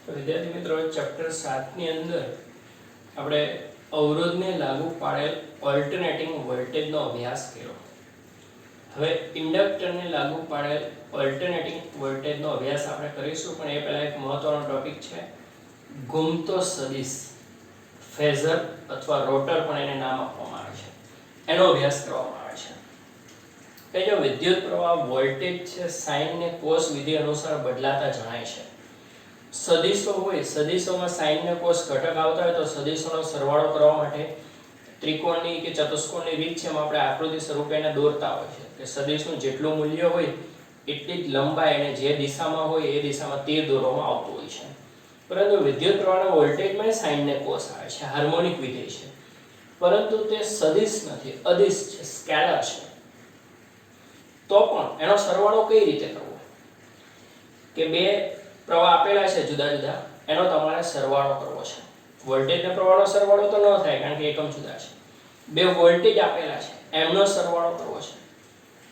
તો વિદ્યાર્થી મિત્રો ચેપ્ટર 7 ની અંદર આપણે અવરોધને લાગુ પાડેલ ઓલ્ટરનેટિંગ વોલ્ટેજનો અભ્યાસ કર્યો. હવે ઇન્ડક્ટરને લાગુ પાડેલ ઓલ્ટરનેટિંગ વોલ્ટેજનો અભ્યાસ આપણે કરીશું, પણ એ પહેલા એક મહત્વનો ટોપિક છે ઘૂમતો સદિશ, ફેઝર અથવા રોટર પણ એને નામ આપવામાં આવે છે, એનો અભ્યાસ કરવામાં આવે છે. કે જો વિદ્યુત પ્રવાહ વોલ્ટેજ છે સાઇન ને કોસ વિધિ અનુસાર બદલાતા જણાય છે. સદિશો હોય, સદિશોમાં સાઇન ને કોસ ઘટક આવતા હોય તો સદિશોનો સરવાળો કરવા માટે ત્રિકોણની કે ચતુષ્કોણની રીત છે, એમાં આપણે આકૃતિ સ્વરૂપે એને દોરતા હોય છે કે સદિશનું જેટલું મૂલ્ય હોય એટલી જ લંબાઈ અને જે દિશામાં હોય એ દિશામાં તીર દોરવામાં આવતું હોય છે. પરંતુ વિદ્યુત પ્રવાહના વોલ્ટેજમાં સાઇન ને કોસ આવે છે, હાર્મોનિક વિધેય છે, પરંતુ તે સદિશ નથી, અદિશ છે, સ્કેલર છે. તો પણ એનો સરવાળો કઈ રીતે કરવો કે બે પ્રવાહ આપેલા છે જુદા જુદા, એનો તમારે સરવાળો કરવો છે. વોલ્ટેજ અને પ્રવાહનો સરવાળો તો ન થાય કારણ કે એકમ જુદા છે. બે વોલ્ટેજ આપેલા છે એમનો સરવાળો કરવો છે,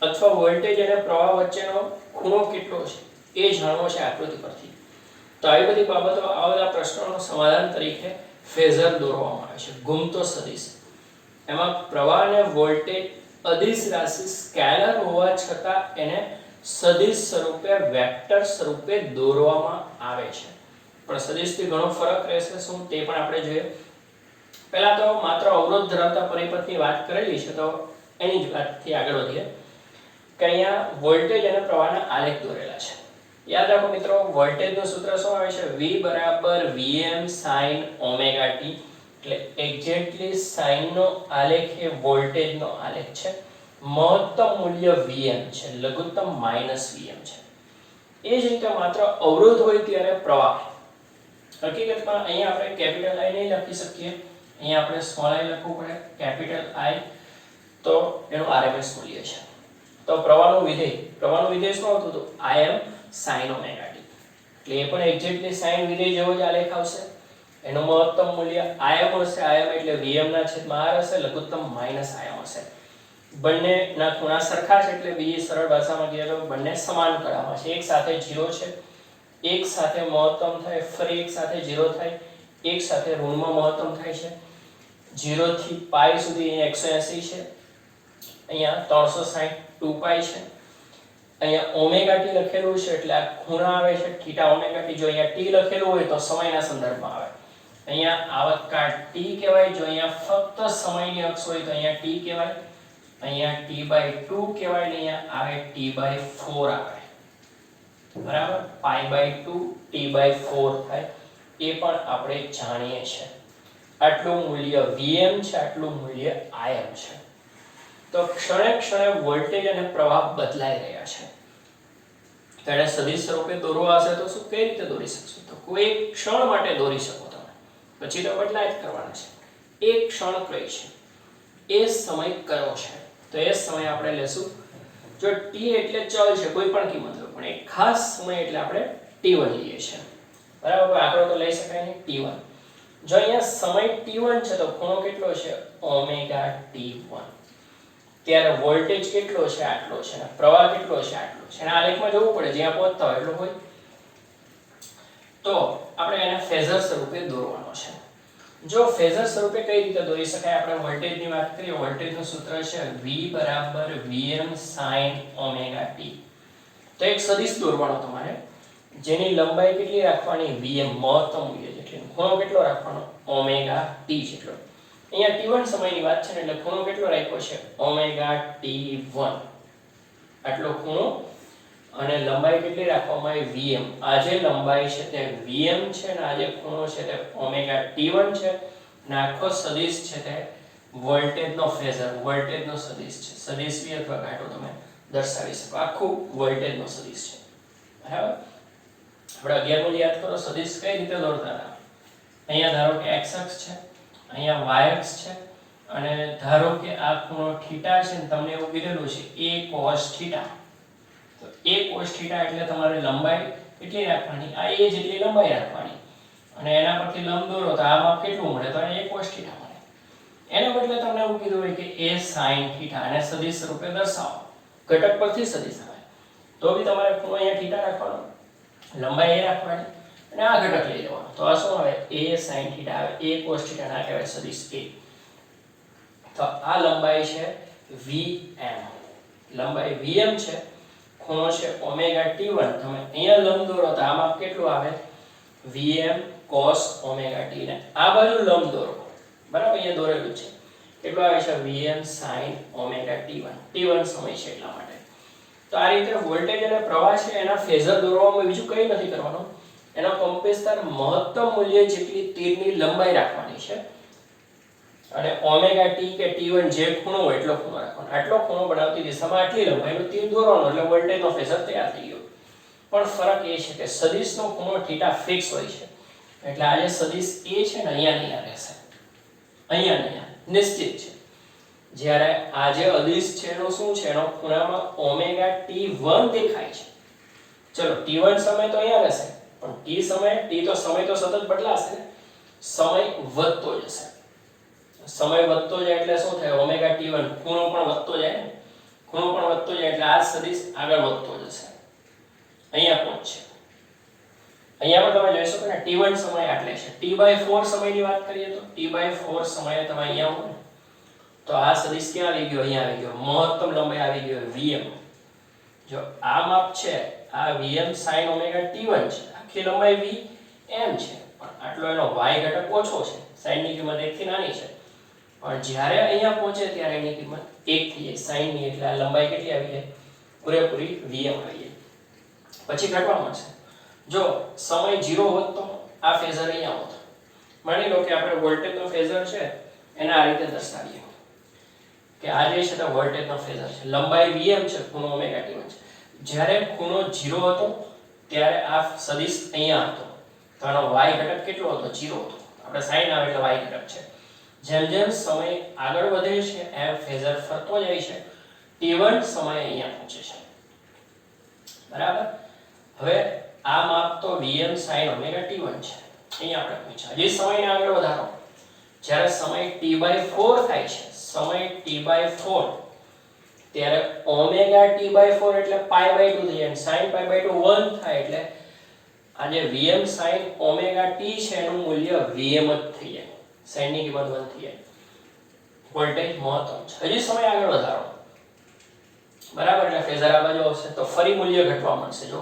અથવા વોલ્ટેજ અને પ્રવાહ વચ્ચેનો ખૂણો કેટલો છે એ જાણવો છે આકૃતિ પરથી. તો આવી બધી બાબતો, આ બધા પ્રશ્નોનું સમાધાન તરીકે ફેઝર દોરવામાં આવે છે, ઘૂમતો સદિશ. એમાં પ્રવાહ અને વોલ્ટેજ અદિશ રાશિ સ્કેલર હોવા છતાં એને સદિશ સ્વરૂપે, વેક્ટર સ્વરૂપે દોરવામાં આવે છે. પણ સદિશથી ઘણો ફરક રહેશે, શું તે પણ આપણે જોઈએ. પહેલા તો માત્ર અવરોધ ધરાવતા પરિપથની વાત કરેલી છે, તો એની જ વાતથી આગળ વધીએ કે અહીંયા વોલ્ટેજ અને પ્રવાહના આલેખ દોરેલા છે. યાદ રાખો મિત્રો, વોલ્ટેજનું સૂત્ર શું આવે છે? V = Vm sin omega t. એટલે એક્ઝેક્ટલી સાઇન નો આલેખ એ વોલ્ટેજનો આલેખ છે. મહત્તમ મૂલ્ય Vm છે, લઘુત્તમ -Vm છે. એ જ રીતે માત્ર અવરોધ હોય ત્યારે પ્રવાહ. હકીકતમાં અહીંયા આપણે કેપિટલ I નહીં લખી શકીએ, અહીંયા આપણે સ્મોલ I લખવું પડે, કેપિટલ I, તો એનું RMS મૂલ્ય છે. તો પ્રવાહનું વિધેય શું આવતું હતું? Im sin omega t. એટલે એ પણ એક્ઝેક્ટલી સાઇન વિધેય જેવો જ આલેખ આવશે. એનું મહત્તમ મૂલ્ય Im હશે, Im એટલે Vm ના છેદમાં R હશે, લઘુત્તમ -Im હશે. બંનેના ખૂણા સરખા છે એટલે બીજી સરળ ભાષામાં કહીએ તો બંને સમાન કળામાં છે. એક સાથે 0 છે, એક સાથે મહત્તમ થાય, ફરી એક સાથે 0 થાય, એક સાથે ઋણમાં મહત્તમ થાય છે. 0 થી પાઈ સુધી અહીંયા 180 છે, અહીંયા 360 2π છે. અહીંયા ઓમેગા t લખેલું છે એટલે આ ખૂણા આવે છે થીટા ઓમેગા t. જો અહીંયા t લખેલું હોય તો સમયના સંદર્ભમાં આવે, અહીંયા આવતકાળ t કહેવાય. જો અહીંયા ફક્ત સમયની અક્ષ હોય તો અહીંયા t કહેવાય, અહીંયા t/2 કહેવાય, ને અહીંયા આવે t/4 આવે. બરાબર, π/2 t/4 થાય, એ પણ આપણે જાણીએ છીએ. આટલું મૂલ્ય Vm છે, આટલું મૂલ્ય Im છે. તો ક્ષણે ક્ષણે વોલ્ટેજ અને પ્રવાહ બદલાઈ રહ્યા છે. તેને સદિશ સ્વરૂપે દોરવા હશે તો શું, કઈ રીતે દોરી શકશો? તો કોઈ એક ક્ષણ માટે દોરી શકો તમે, પછી તો બદલાય જ કરવાના છે. એક ક્ષણ કઈ છે, એ સમય કયો છે? તો એ સમય આપણે લેશું, જો t એટલે ચલ છે, કોઈ પણ કિંમત હોય, પણ એક ખાસ સમય એટલે આપણે t1 લઈએ છીએ. બરાબર, આંકડો તો લઈ શકાય ને t1. જો અહીંયા સમય t1 છે તો ખૂણો કેટલો છે? Omega t1. ત્યારે વોલ્ટેજ કેટલો છે? આટલો છે. અને પ્રવાહ કેટલો છે? આટલો છે. અને આલેખમાં જોવું પડે, જ્યાં પહોંચતા હોય એટલો હોય. તો આપણે એને ફેઝર સ્વરૂપે દોરવાનો છે. જો ફેઝર સ્વરૂપે કઈ રીતે દોરી શકાય? આપણે વોલ્ટેજની વાત કરીએ. વોલ્ટેજનું સૂત્ર છે V = Vm sin omega t. તો એક સદિશ દોરવાનો તમારે, જેની લંબાઈ કેટલી રાખવાની? Vm, મહત્તમ મૂલ્ય જેટલી. ખૂણો કેટલો રાખવાનો? ઓમેગા t જેટલો. અહીંયા t1 સમયની વાત છે ને, એટલે ખૂણો કેટલો રાખ્યો છે? Omega t1. આટલો ખૂણો, અને લંબાઈ કેટલી રાખવામાં આવી? Vm. આ જે લંબાઈ છે તે Vm છે, અને આ જે ખૂણો છે તે ઓમેગા t1 છે. અને આખો સદિશ છે તે વોલ્ટેજનો ફેઝર, વોલ્ટેજનો સદિશ છે. સદિશ બી અથવા ઘાટો તમે દર્શાવી શકો. આખું વોલ્ટેજનો સદિશ છે. બરાબર, આપણે 11 યાદ કરો, સદિશ કઈ રીતે દોરતા હતા? અહીંયા ધારો કે x અક્ષ છે, અહીંયા y અક્ષ છે, અને ધારો કે આ ખૂણો થીટા છે ને તમને એવું કીધેલું છે a cos થીટા. તો a cos થીટા એટલે તમારે લંબાઈ કેટલી રાખવાની? આ a જેટલી લંબાઈ રાખવાની, અને એના પરથી લંબ દોરો તો આ માપ કેટલું મળે? તો a cos થીટા મળે. એના બદલે તમને એવું કીધું હોય કે a sin થીટા, અને સદિશ સ્વરૂપે દર્શાવો, ઘટક પરથી સદિશ આવે, તો બી તમારે ખૂણો અહીંયા થીટા રાખવાનો, લંબાઈ a રાખવાની, અને આ ઘટક લઈ લેવાનો. તો આ શું આવે? a sin θ આવે. a cos θ ના કહેવાય સદિશ a. તો આ લંબાઈ છે vm. લંબાઈ vm છે, ખૂણો છે ઓમેગા t1. તમે અહીંયા લંબ દોરો તો આ માપ કેટલું આવે? vm cos omega t. ને આ બાજુ લંબ દોરો, બરાબર, અહીંયા દોરેલું છે. કેટલું આવે છે? vm sin omega t1. t1 સમય છે એટલા માટે. તો આ રીતે વોલ્ટેજ અને પ્રવાહ છે એના ફેઝર દોરવામાં બીજું કંઈ નથી કરવાનું. એનો કંપેસર મહત્તમ મૂલ્ય જેટલી તીરની લંબાઈ રાખવાની છે અને ઓમેગા t કે t1 જે ખૂણો હોય એટલો ખૂણો રાખવાનો. આટલો ખૂણો બનાવતી દિશામાં આટલી લંબાઈનું તીર દોરવાનું એટલે વોલ્ટેજનો ફેઝર તૈયાર થઈ ગયો. પણ ફરક એ છે કે સદિશનો ખૂણો θ ફિક્સ હોય છે. એટલે આ જે સદિશ a છે ને અહીંયા રહેશે, અહીંયા નિશ્ચિત છે. જ્યારે આ જે અદિશ છે એનો શું છે? એનો ખૂણામાં ઓમેગા t1 દેખાય છે. ચલો t1 સમય તો અહીંયા રહેશે, પણ t સમય તો સતત બદલાશે ને, સમય વધતો જશે. સમય વધતો જાય એટલે શું થાય? ઓમેગા t1 ખૂણો પણ વધતો જાય ને, ખૂણો પણ વધતો જાય એટલે આ સદિશ આગળ વધતો જશે. અહીંયા પહોંચશે. અહીંયા પણ તમે જોઈ શકો ને t1 સમય આટલે છે. t/4 સમયની વાત કરીએ તો t/4 સમયે તમે અહીંયા આવો ને તો આ સદિશ ક્યાં આવી ગયો? અહીંયા આવી ગયો. મહત્તમ લંબાઈ આવી ગયો vm. જો આ માપ છે, આ vm sin ઓમેગા t1 છે. આખી લંબાઈ vm છે, પણ આટલો એનો y ઘટક ઓછો છે. sin ની કિંમત 1 થી નાની છે. પણ જ્યારે અહીંયા પહોંચે ત્યારે એની કિંમત 1 થઈ જાય sin ની. એટલે આ લંબાઈ કેટલી આવી જાય? પૂરેપૂરી vm આવી જાય. પછી ઘટવા મળશે. જો સમય 0 હોત તો આ ફેઝર અહીંયા હોત. માની લો કે આપણે વોલ્ટેજનો ફેઝર છે એને આ રીતે દર્શાવીએ કે આ જે છે તે વોલ્ટેજનો ફેઝર છે. લંબાઈ vm છે, ખૂણો ઓમેગા t1 છે. જ્યારે ખૂણો 0 હતો ત્યારે આ સદિશ અહીંયા હતો. તો આનો y ઘટક કેટલો હતો? 0 હતો. આપણે sin આવે એટલે y ઘટક છે. જેમ જેમ સમય આગળ વધે છે એમ ફેઝર ફરતો જાય છે. t1 સમય અહીંયા પહોંચે છે, બરાબર. હવે આ માપ તો vm sin ઓમેગા t1 છે. અહીંયા આપણે પૂછ્યા. હજી સમયને આગળ વધારો. જ્યારે સમય t/4 થાય છે, સમય t/4 ત્યારે ઓમેગા t/4 એટલે π/2 થઈ જાય. sin π/2 1 થાય એટલે આ જે vm sin ઓમેગા t છે એનું મૂલ્ય vm જ થઈ જાય. sin ની કિંમત 1 થઈ જાય. વોલ્ટેજ મહત્તમ છે. હજી સમય આગળ વધારો, બરાબર, એટલે ફેઝર આ બાજુ આવશે તો ફરી મૂલ્ય ઘટવા મળશે. જો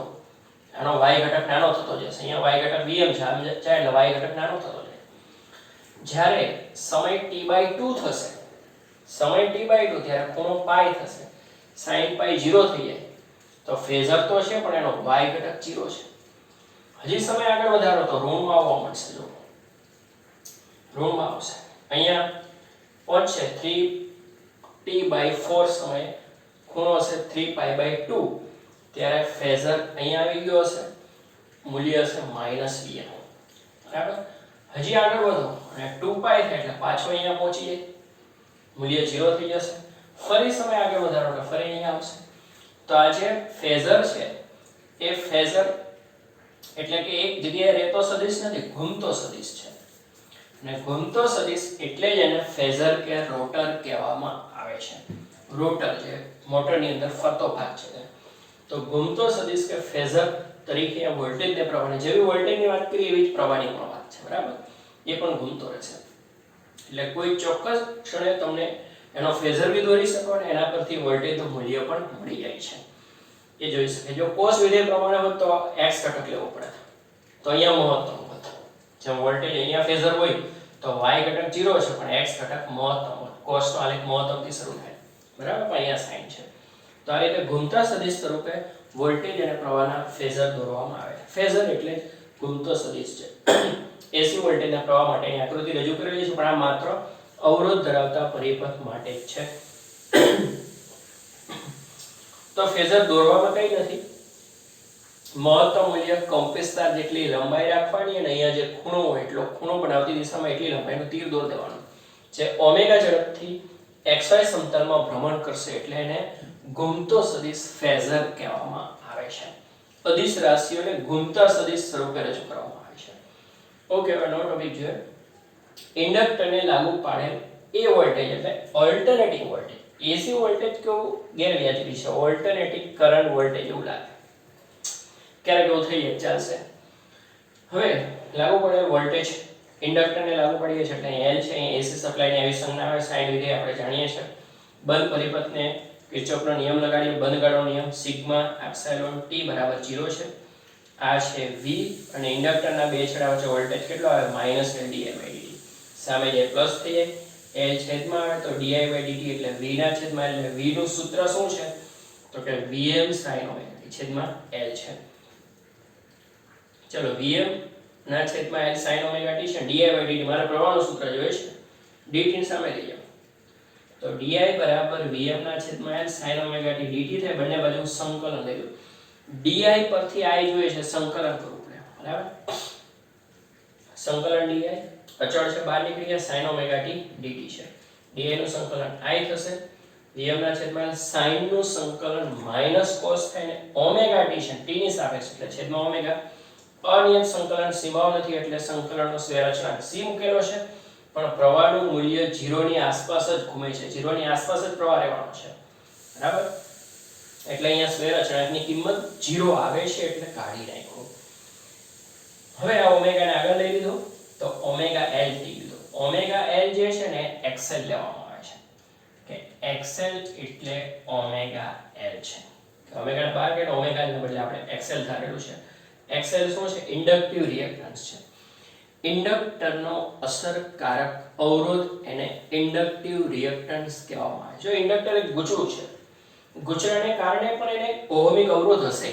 આનો y ઘટક નાનો થતો જશે. અહીંયા y ઘટક vm છે, આમ જાય એટલે y ઘટક નાનો થતો જાય. જ્યારે સમય t/2 થશે, સમય t/2 ત્યારે ખૂણો π થશે. sin π 0 થઈ જાય. તો ફેઝર તો છે પણ એનો y ઘટક 0 છે. હજી સમય આગળ વધારો તો ઋણમાં આવવા મળશે. જો ઋણમાં આવશે. અહીંયા પહોંચશે 3t/4 સમયે ખૂણો હશે 3π/2 ત્યારે ફેઝર અહીંયા આવી ગયો હશે. મૂલ્ય હશે -vm, બરાબર. હજી આગળ વધો અને 2π થાય એટલે પાછો અહીંયા પહોંચી જાય. મૂલ્ય 0 થઈ જશે. ફરી સમય આગળ વધારો એટલે ફરી અહીંયા આવશે. તો આ જે ફેઝર છે એ ફેઝર એટલે કે એક જગ્યાએ રહેતો સદિશ નથી, ઘૂમતો સદિશ છે. અને ઘૂમતો સદિશ એટલે જ એને ફેઝર કે રોટર કહેવામાં આવે છે. રોટર જે મોટરની અંદર ફરતો ભાગ છે. તો ઘૂમતો સદિશ કે ફેઝર તરીકે વોલ્ટેજને પ્રવાહને જેવી વોલ્ટેજની વાત કરીએ એવી જ પ્રવાહની પણ વાત છે, બરાબર. એ પણ ઘૂમતો રહેશે. એટલે કોઈ ચોક્કસ ક્ષણે તમને એનો ફેઝર બી દોરી શકો અને એના પરથી વોલ્ટેજનું મૂલ્ય પણ મળી જાય છે. એ જોઈ શકે. જો કોસ વિધેય પ્રમાણે હોત તો x ઘટક લેવો પડે. તો અહીંયા મહત્તમ હોત. જેમ વોલ્ટેજ અહીંયા ફેઝર હોય તો y ઘટક 0 છે પણ x ઘટક મહત્તમ હોત. કોસ નો આલેખ મહત્તમથી શરૂ થાય, બરાબર. પણ અહીંયા સાઈન છે. તો આ રીતે ઘૂમતા સદિશ સ્વરૂપે વોલ્ટેજ અને પ્રવાહના ફેઝર દોરવામાં આવે છે. ફેઝર એટલે ઘૂમતો સદિશ છે. AC વોલ્ટેજના પ્રવાહ માટે અહીં આકૃતિ રજૂ કરેલી છે, પણ આ માત્ર અવરોધ ધરાવતા પરિપથ માટે જ છે. તો ફેઝર દોરવામાં કંઈ નથી. મહત્તમ મૂલ્ય કંપેસતાર જેટલી લંબાઈ રાખવાની અને અહીંયા જે ખૂણો હોય એટલો ખૂણો બનાવતી દિશામાં એટલી લંબાઈનું તીર દોર દેવાનું. જે ઓમેગા ઝડપથી XY સમતલમાં ભ્રમણ કરશે એટલે એને ઘૂમતો સદિશ ફેઝર કહેવામાં આવે છે. અદિશ રાશિઓને ઘૂમતા સદિશ સ્વરૂપે રજૂ કરવામાં આવે છે. ઓકે, હવે નવો ટોપિક જોઈએ. ઇન્ડક્ટરને લાગુ પાડેલ એ વોલ્ટેજ એટલે ઓલ્ટરનેટિંગ વોલ્ટેજ. AC વોલ્ટેજ કેવું ગેરવ્યાજબી છે, ઓલ્ટરનેટિંગ કરંટ વોલ્ટેજ એવું લાગે. ક્યારેક એવું થઈ જાય, ચાલશે. હવે લાગુ પડેલ વોલ્ટેજ ઇન્ડક્ટરને લાગુ પડીએ છે એટલે L છે, અહીં AC સપ્લાયની આવી સંજ્ઞા આવે સાઇન વિધેય આપણે જાણીએ છીએ. બંધ પરિપથને કિર્ચોફનો નિયમ લગાડીએ, બંધ ગાળો નિયમ સિગ્મા એપ્સિલોન T બરાબર 0 છે. આ છે V અને ઇન્ડક્ટરના બે છેડા વચ્ચે વોલ્ટેજ કેટલો આવે -L/dI/dt. સામે જે પ્લસ થઈ જાય L છેદમાં આવે તો dI/dt એટલે V ના છેદમાં એટલે V નું સૂત્ર શું છે તો કે Vm sin ωt છેદમાં L છે. ચલો Vm ના છેદમાં L sin ωt છે, dI/dt મારે પ્રવાહનું સૂત્ર જોઈએ છે, dt ની સામે લઈ જાઓ તો di બરાબર Vm ના છેદમાં L sin ωt dt થાય. બંને બાજુ સંકલન લઈ લો. di પરથી I જોઈએ છે, સંકલન કરવું પડે બરાબર. સંકલન di અચળ છે બહાર નીકળી ગયા, sin ωt dt છે. di નું સંકલન I થશે, Vm ના છેદમાં L sin નું સંકલન માઈનસ cos થાય ને ઓમેગા t છે t ની સાપેક્ષ એટલે છેદમાં ઓમેગા. અનિયત સંકલન સીમાઓ નથી એટલે સંકલનનો સ્વૈર અચળાંક c મૂકેલો છે, પણ પ્રવાહનું મૂલ્ય 0 ની આસપાસ જ ઘૂમે છે, 0 ની આસપાસ જ પ્રવાહ રહેવાનો છે બરાબર. એટલે અહીંયા સ્વૈર અચળાંકની કિંમત 0 આવે છે એટલે કાઢી નાખો. હવે આ ઓમેગા ને આગળ લઈ લીધો તો ઓમેગા L થઈ ગયો. ઓમેગા L જે છે ને XL લેવામાં આવે છે કે XL એટલે ઓમેગા L છે. ઓમેગા ને બહાર કાઢો, ઓમેગા ને બદલે આપણે XL ધારેલું છે. XL શું છે? ઇન્ડક્ટિવ રિએક્ટન્સ છે. ઇન્ડક્ટરનો અસરકારક અવરોધ એને ઇન્ડક્ટિવ રિએક્ટન્સ કહેવામાં આવે છે. જો ઇન્ડક્ટર એક ગૂંચળું છે, ગૂંચળાને કારણે પણ એને ઓહમિક અવરોધ હશે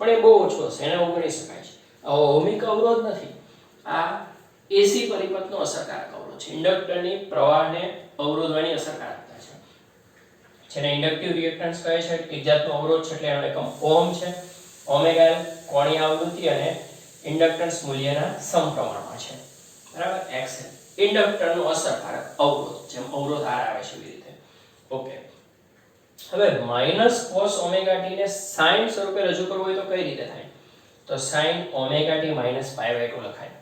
પણ એ બહુ ઓછો હશે, એને અવગણી શકાય છે. આ ઓહમિક અવરોધ નથી, આ AC પરિપથનો અસરકારક અવરોધ છે. ઇન્ડક્ટરની પ્રવાહને અવરોધવાની અસરકારકતા છે, જેને ઇન્ડક્ટિવ રિએક્ટન્સ કહે છે. એક જાતનો અવરોધ છે એટલે એનો એકમ ઓહમ છે. ઓમેગા કોણીય આવૃત્તિ અને ઇન્ડક્ટન્સ મૂલ્યના સમપ્રમાણમાં છે બરાબર. XL ઇન્ડક્ટરનો અસરકારક અવરોધ, જેમ અવરોધ R આવે છે એવી રીતે. ઓકે, હવે -cos ωt ને sin સ્વરૂપે રજૂ કરવું હોય તો કઈ રીતે થાય? તો sin ωt -π/2 લખાય.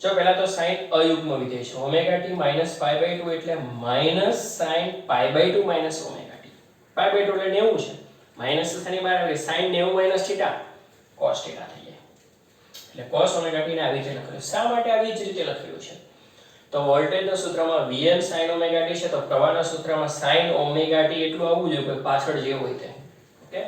જો પહેલા તો sin અયુગ્મ વિધેય છે, ωt -π/2 એટલે -sin π/2 - ωt. π/2 એટલે 90 છે, માઈનસ થવાની બહાર આવે sin 90 - θ cos θ થઈ જાય. એટલે cos ωt ને આવી રીતે લખેલું. શા માટે આવી જ રીતે લખેલું છે? તો વોલ્ટેજના સૂત્રમાં Vm sin ωt છે, તો પ્રવાહના સૂત્રમાં sin ωt એટલું આવવું જોઈએ કે પાછળ જે હોય તે. ઓકે,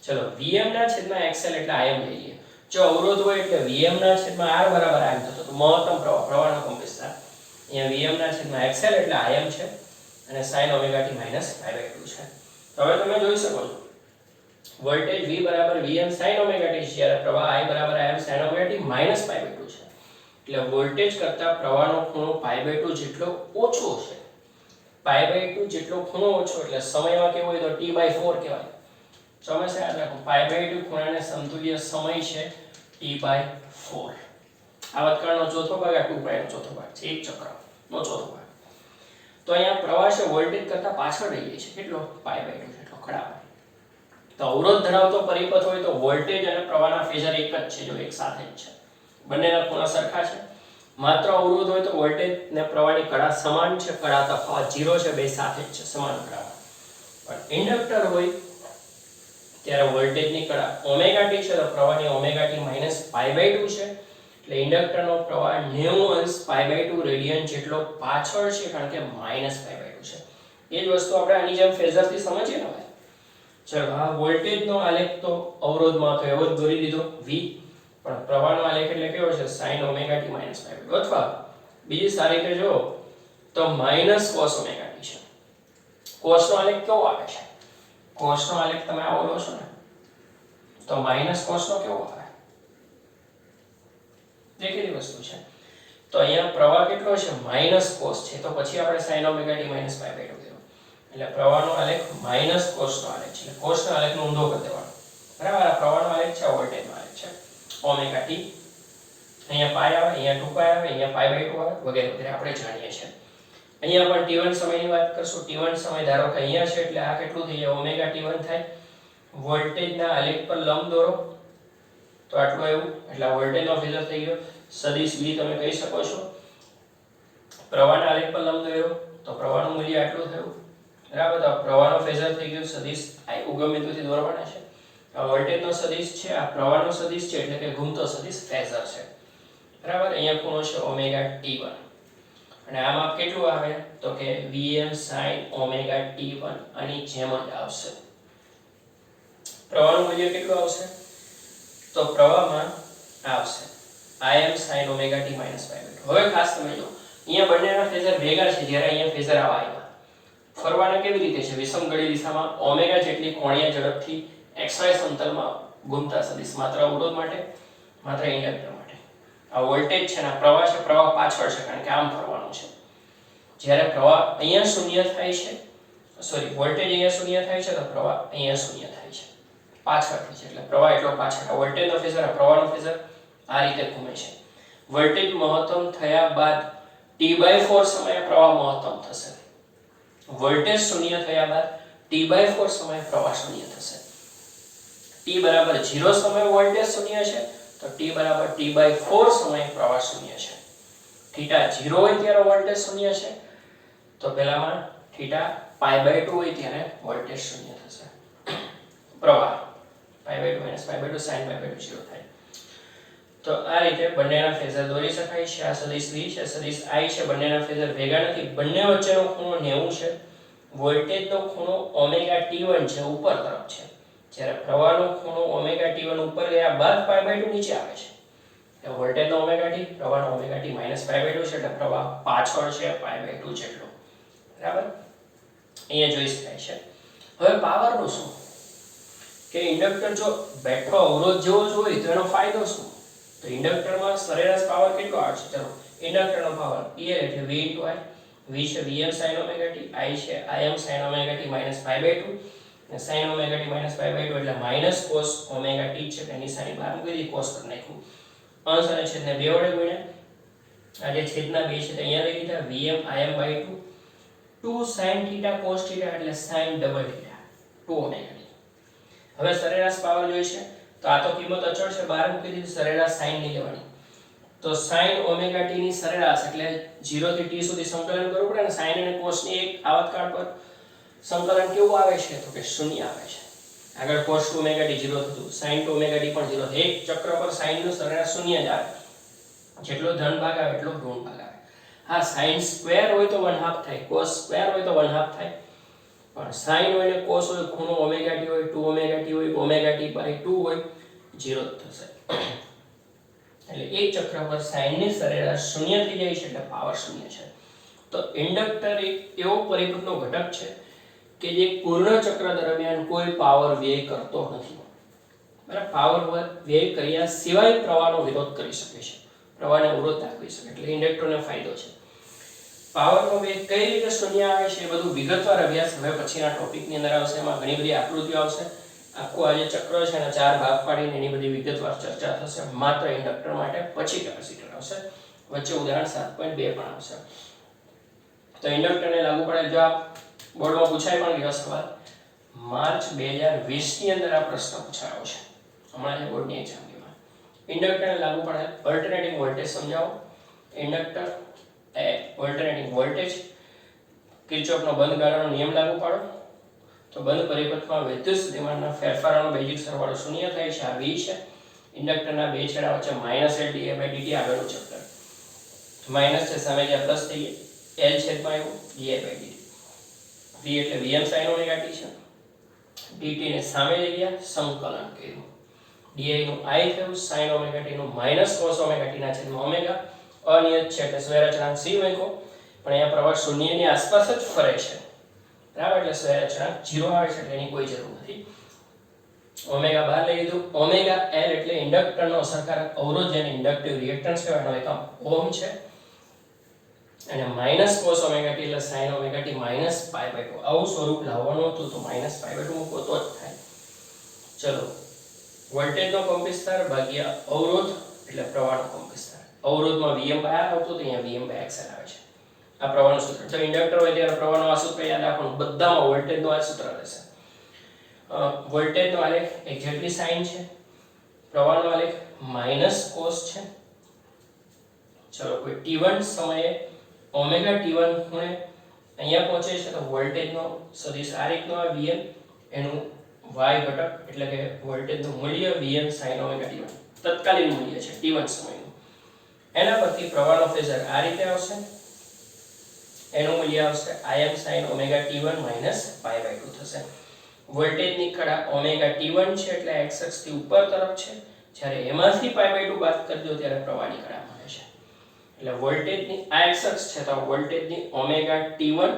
ચલો Vm ના છેદમાં XL એટલે Im લઈ લઈએ. જો અવરોધ હોય એટલે Vm ના છેદમાં R બરાબર Im થતો તો મહત્તમ પ્રવાહનો કંપનવિસ્તાર. અહીંયા Vm ના છેદમાં XL એટલે Im છે અને sin ωt -π/2 છે. તો હવે તમે જોઈ શકો છો વોલ્ટેજ V બરાબર Vm sin ωt છે, જ્યારે પ્રવાહ I બરાબર Im sin ωt -π/2 છે. એટલે વોલ્ટેજ કરતા પ્રવાહનો ખૂણો π/2 જેટલો ઓછો છે. π/2 જેટલો ખૂણો ઓછો એટલે સમયમાં કેવું હોય તો t/4 કહેવાય. સમસ્યા યાદ રાખો, π/2 ખૂણાને સમતુલ્ય સમય છે t/4. આવર્તકાળનો ચોથો ભાગ આ 2π નો ચોથો ભાગ છે, એક ચક્રનો ચોથો ભાગ. તો અહીંયા પ્રવાહ છે વોલ્ટેજ કરતા પાછળ રહી જાય છે, કેટલો? π/2 જેટલો. ખરાબ. તો અવરોધ ધરાવતો પરિપથ હોય તો વોલ્ટેજ અને પ્રવાહના ફેઝર એક જ છે, જો એક સાથે જ છે, બંનેના ખૂણા સરખા છે. માત્ર અવરોધ હોય તો વોલ્ટેજ ને પ્રવાહની કળા સમાન છે, કળા તફાવત 0 છે, બે સાથે જ છે, સમાન કળા. પણ ઇન્ડક્ટર હોય ત્યારે વોલ્ટેજની કળા ωt છે તો પ્રવાહની ωt -π/2 છે. એટલે ઇન્ડક્ટરનો પ્રવાહ 90° π/2 રેડિયન જેટલો પાછળ છે, કારણ કે -π/2 છે. એ જ વસ્તુ આપણે આની જેમ ફેઝરથી સમજીએ ને. ચલો, આ વોલ્ટેજનો આલેખ તો અવરોધમાં તો એવો જ દોરી દીધો V, પણ પ્રવાહનો આલેખ એટલે કેવો છે? sin ωt -π/2. અથવા બીજી સારી રીતે જો તો -cos ωt છે. cos નો આલેખ કેવો આવે છે? cos નો આલેખ તમે આવો લો છો ને તો -cos નો કેવો આવે? દેખેલી વસ્તુ છે. તો અહીંયા પ્રવાહ કેટલો છે? -cos છે, તો પછી આપણે sin ωt -π/2 કીધું. એટલે પ્રવાહનો આલેખ -cos નો આલેખ છે. cos નો આલેખનો ઊંધો કરી દેવાનો બરાબર. આ પ્રવાહનો આલેખ છે, વોલ્ટેજનો આલેખ છે ωt. અહીંયા π આવે, અહીંયા 2π આવે, અહીંયા π/2 આવે, વગેરે વગેરે આપણે જાણીએ છીએ. અહીંયા પણ t1 સમયની વાત કરશું. t1 સમય ધારો કે અહીંયા છે એટલે આ કેટલું થઈ જાય? ωt1 થાય. વોલ્ટેજના આલેખ પર લંબ દોરો તો આટલું આવ્યું, એટલે વોલ્ટેજનો ફેઝર થઈ ગયો. સદિશ V તમે કહી શકો છો. પ્રવાહના આલેખ પર લંબ દોર્યો તો પ્રવાહનું મૂલ્ય આટલું થયું બરાબર. તો પ્રવાહનો ફેઝર થઈ ગયો. સદિશ I ઉગમ બિંદુથી દોરવાના છે. આ વોલ્ટેજનો સદિશ છે, આ પ્રવાહનો સદિશ છે, એટલે કે ઘૂમતો સદિશ ફેઝર છે, બરાબર. અહીંયા ખૂણો છે ઓમેગા t1 અને આ માપ કેટલું આવે તો કે Vm sin ઓમેગા t1 આની જેમ જ આવશે. પ્રવાહનું મૂલ્ય કેટલું આવશે તો પ્રવાહમાં આવશે Im sin ઓમેગા t - π/2. હવે ખાસ સમજો અહીંયા બંનેના ફેઝર ભેગા છે, જ્યારે અહીંયા ફેઝર આવા આવ્યા. ફરવાના કેવી રીતે છે? વિષમ ઘડી દિશામાં ઓમેગા જેટલી કોણીય ઝડપથી xy સમતલમાં ઘૂમતા સદિશ, માત્ર અવરોધ માટે, માત્ર ઇન્ડક્ટર માટે. આ વોલ્ટેજ છે ને પ્રવાહ છે, પ્રવાહ પાછળ છે કારણ કે આમ ફરવાનું છે. જ્યારે પ્રવાહ અહીંયા શૂન્ય થાય છે, સોરી વોલ્ટેજ અહીંયા શૂન્ય થાય છે તો પ્રવાહ અહીંયા શૂન્ય થાય છે, પાછળથી છે, એટલે પ્રવાહ એટલો પાછળ. આ વોલ્ટેજનો ફેઝર, આ પ્રવાહનો ફેઝર આ રીતે ઘૂમે છે. વોલ્ટેજ મહત્તમ થયા બાદ t/4 સમયે પ્રવાહ મહત્તમ થશે. વોલ્ટેજ શૂન્ય થયા બાદ t/4 સમયે પ્રવાહ શૂન્ય થશે. t બરાબર 0 સમયે વોલ્ટેજ શૂન્ય છે તો t બરાબર t/4 સમયે પ્રવાહ શૂન્ય છે. થીટા 0 હોય ત્યારે વોલ્ટેજ શૂન્ય છે તો પહેલામાં થીટા π/2 હોય ત્યારે વોલ્ટેજ શૂન્ય થશે. પ્રવાહ π/2 - π/2 sin π/2 0 થાય. તો આ રીતે બંનેના ફેઝર દોરી શકાય છે. આ સદિશ V છે, સદિશ I છે, બંનેના ફેઝર ભેગા નથી. બંને વચ્ચેનો ખૂણો 90 છે. વોલ્ટેજનો ખૂણો ઓમેગા t1 છે, ઉપર તરફ છે, જ્યારે પ્રવાહનો ખૂણો ઓમેગા t1 ઉપર ગયા બાદ π/2 નીચે આવે છે. એટલે વોલ્ટેજનો ઓમેગા t, પ્રવાહનો ઓમેગા t - π/2 છે, એટલે પ્રવાહ પાછળ છે π/2 જેટલો, બરાબર. અહીંયા જોઈ શકાય છે. હવે પાવરનું શું? કે ઇન્ડક્ટર જો બેટરો અવરોધ જેવો જ હોય તો એનો ફાયદો શું? તો ઇન્ડક્ટરમાં સરેરાશ પાવર કેટલો આવે છે? ચલો ઇન્ડક્ટરનો પાવર PL એટલે V * I. V છે Vm sin omega t, I છે Im sin ઓમેગા t - π/2 અને sin ઓમેગા t - π/2 એટલે માઈનસ cos ઓમેગા t છે, એની સાઈન બહાર મૂકી દીધી, cos કરી નાખ્યું. અંશ અને છેદને બે વડે ગુણ્યા, આ જે છેદના બે છે તે અહીંયા લઈ લીધા. Vm Im/2 2 sin θ cos θ એટલે sin ડબલ θ 2 ઓમેગા t. હવે સરેરાશ પાવર જોઈશે તો આ તો કિંમત અચળ છે, બહાર મૂકી દીધી, સરેરાશ sin ની લેવાની. તો sin ઓમેગા t ની સરેરાશ એટલે 0 થી t સુધી સંકલન કરવું પડે ને. sin અને cos ની એક આવતકાળ પર સંકલન કેવું આવે છે તો કે શૂન્ય આવે છે. આગળ cos ઓમેગા t 0 થતું, sin ઓમેગા t પણ 0. એક ચક્ર પર sin નું સરેરાશ શૂન્ય જ આવે. જેટલો ધન ભાગ આવે એટલો ઋણ ભાગ આવે. હા, sin સ્ક્વેર હોય તો 1/2 થાય, cos સ્ક્વેર હોય તો 1/2 થાય, પણ sin હોય ને cos હોય, ખૂણો ઓમેગા t હોય, 2 ઓમેગા t હોય, ઓમેગા t/2 હોય, 0 જ થશે. એટલે એક ચક્ર પર sin ની સરેરાશ શૂન્ય થઈ જાય છે, એટલે પાવર શૂન્ય છે. તો ઇન્ડક્ટર એક એવો પરિપથનો ઘટક છે કે જે પૂર્ણ ચક્ર દરમિયાન કોઈ પાવર વ્યય કરતો નથી. બરાબર, પાવર વ્યય કર્યા સિવાય પ્રવાહનો વિરોધ કરી શકે છે, પ્રવાહને અવરોધ દાખવી શકે, એટલે ઇન્ડક્ટરને ફાયદો છે. પાવરનો વેગ કઈ રીતે શૂન્ય આવે છે એ બધું વિગતવાર અભ્યાસ હવે પછીના ટોપિકની અંદર આવશે. એમાં ઘણી બધી આકૃતિઓ આવશે. આખું આ જે ચક્ર છે એના 4 ભાગ પાડીને એની બધી વિગતવાર ચર્ચા થશે, માત્ર ઇન્ડક્ટર માટે. પછી કેપેસિટર આવશે, વચ્ચે ઉદાહરણ 7.2 પણ આવશે. તો ઇન્ડક્ટરને લાગુ પડેલ, જો આ બોર્ડમાં પૂછાય પણ ગયો સવાલ, માર્ચ 2020 ની અંદર આ પ્રશ્ન પૂછાયો છે, હમણાં જે બોર્ડની એક્ઝામમાં. ઇન્ડક્ટરને લાગુ પડેલ ઓલ્ટરનેટિંગ વોલ્ટેજ સમજાવો. ઇન્ડક્ટર એ ઓલ્ટરનેટિંગ વોલ્ટેજ, કિર્ચોફનો બંધ ગાળાનો નિયમ લાગુ પાડો. તો બંધ પરિપથમાં વિદ્યુત સ્થિતિમાનના ફેરફારોનો બેઝિક સરવાળો શૂન્ય થાય છે. આ V છે. ઇન્ડક્ટરના બે છેડા વચ્ચે -L dI/dt આગળનું ચક્ર. માઈનસ છે, સામે ગયા પ્લસ થઈ ગયા, L છેદમાં આવ્યું dI/dt. V એટલે Vm sin ઓમેગા t છે. dt ને સામે લઈ ગયા, સંકલન કર્યું. di નું I થયું, sin ઓમેગા t નું -cos ઓમેગા t ના છેદમાં ઓમેગા. અનિયત છે એટલે સ્વૈર અચળાંક c મૂક્યો, પણ અહીંયા પ્રવાહ શૂન્યની આસપાસ જ ફરે છે, બરાબર, એટલે સ્વૈર અચળાંક 0 આવે છે, એટલે એની કોઈ જરૂર નથી. ઓમેગા બહાર લઈ લીધું. ઓમેગા L એટલે ઇન્ડક્ટરનો અસરકારક અવરોધ, જેને ઇન્ડક્ટિવ રિએક્ટન્સ કહેવાય, એનો એકમ ઓહમ છે. અને -cos ઓમેગા t એટલે sin ઓમેગા t - π/2. આવું સ્વરૂપ લાવવાનું હતું તો -π/2 મૂકો તો જ થાય. ચલો, વોલ્ટેજનો કંપવિસ્તાર ભાગ્યા અવરોધ એટલે પ્રવાહનો કંપવિસ્તાર. અવરોધમાં Vm/R આવતો તો અહીંયા Vm/XL આવે છે. આ પ્રવાહનું સૂત્ર. જો ઇન્ડક્ટર હોય ત્યારે પ્રવાહનો આ સૂત્ર યાદ રાખવાનું, બધામાં વોલ્ટેજનો આ સૂત્ર રહેશે. વોલ્ટેજનો આલેખ એક્ઝેક્ટલી સાઇન છે, પ્રવાહનો આલેખ -cos છે. ચલો, કોઈ t1 સમયે ઓમેગા t1 ખૂણે અહીંયા પહોંચે છે તો વોલ્ટેજનો સદિશ આ રીતનો આ Vm, એનું y ઘટક એટલે કે વોલ્ટેજનું મૂલ્ય Vm sin ઓમેગા t1 તત્કાલીન મૂલ્ય છે t1 સમયનું. એના પરથી પ્રવાહનો ફેઝર આ રીતે આવશે. એનું મૂલ્ય આવશે Im sin ઓમેગા t1 π/2 થશે. વોલ્ટેજની કડા ઓમેગા t1 છે એટલે x અક્ષથી ઉપર તરફ છે, જ્યારે એમાંથી π/2 બાદ કરજો ત્યારે પ્રવાહની કડા મળે છે. એટલે વોલ્ટેજની આ x અક્ષ છે તો વોલ્ટેજની ઓમેગા t1,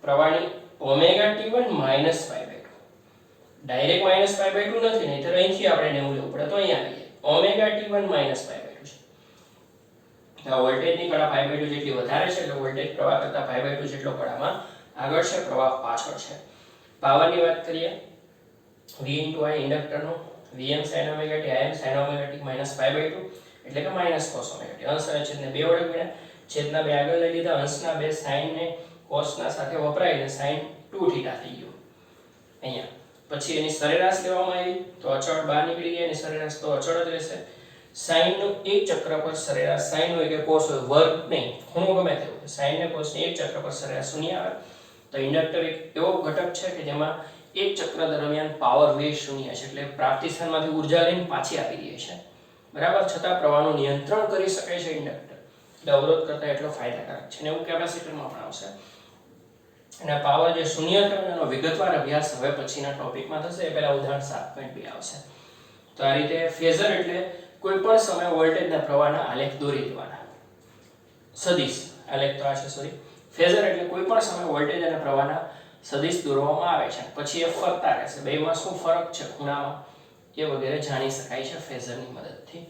પ્રવાહની ઓમેગા t1 π/2. ડાયરેક્ટ -π/2 નથી, નહીતર અહીંથી આપણે 90 લેવું પડે તો અહીંયા આવી જાય. ઓમેગા t1 π/2 છે. આ વોલ્ટેજની કડા π/2 જેટલી વધારે છે એટલે વોલ્ટેજ પ્રવાહ કરતા π/2 જેટલો કડામાં આગળ છે, પ્રવાહ પાછળ છે. પાવરની વાત કરીએ, v * I ઇન્ડક્ટરનો Vm sin omega t Im sin omega t π/2 એટલે કે cos ઓમેગા t. અંશ અને છેદને બે વડે ગુણ્યા, છેદના બે આગળ લઈ લીધા, અંશના બે sin ને cos ના સાથે વપરાઈને sin 2θ થઈ ગયું અહીંયા. પછી એની સરેરાશ લેવામાં આવી તો અચળ બહાર નીકળી ગયા, એની સરેરાશ તો અચળ જ રહેશે. sin નું એક ચક્ર પર સરેરાશ sin હોય કે cos હોય, વર્ગ નહીં, ખૂણો ગમે તે હોય, sin ને cos ની એક ચક્ર પર સરેરાશ શૂન્ય આવે. તો ઇન્ડક્ટર એક એવો ઘટક છે કે જેમાં એક ચક્ર દરમિયાન પાવર વે શૂન્ય છે, એટલે પ્રાપ્તિ સ્થાનમાંથી ઊર્જા લઈને પાછી આપી દે છે. બરાબર, છતાં પ્રવાહનું નિયંત્રણ કરી શકાય છે ઇન્ડક્ટર, એટલે અવરોધ કરતા એટલો ફાયદાકારક છે. ને એવું કેપેસિટરમાં પણ આવશે. અને પાવર જે શૂન્ય થયો એનો વિગતવાર અભ્યાસ હવે પછીના ટોપિકમાં થશે. એ પહેલા ઉદાહરણ 7.2 આવશે. તો આ રીતે ફેઝર એટલે કોઈ પણ સમયે વોલ્ટેજના પ્રવાહના આલેખ દોરી દેવાના. સદિશ આલેખ તો આ છે, સોરી. ફેઝર એટલે કોઈ પણ સમયે વોલ્ટેજ અને પ્રવાહના સદિશ દોરવામાં આવે છે, પછી એ ફરતા રહેશે. બેમાં શું ફરક છે ખૂણામાં એ વગેરે જાણી શકાય છે ફેઝરની મદદથી.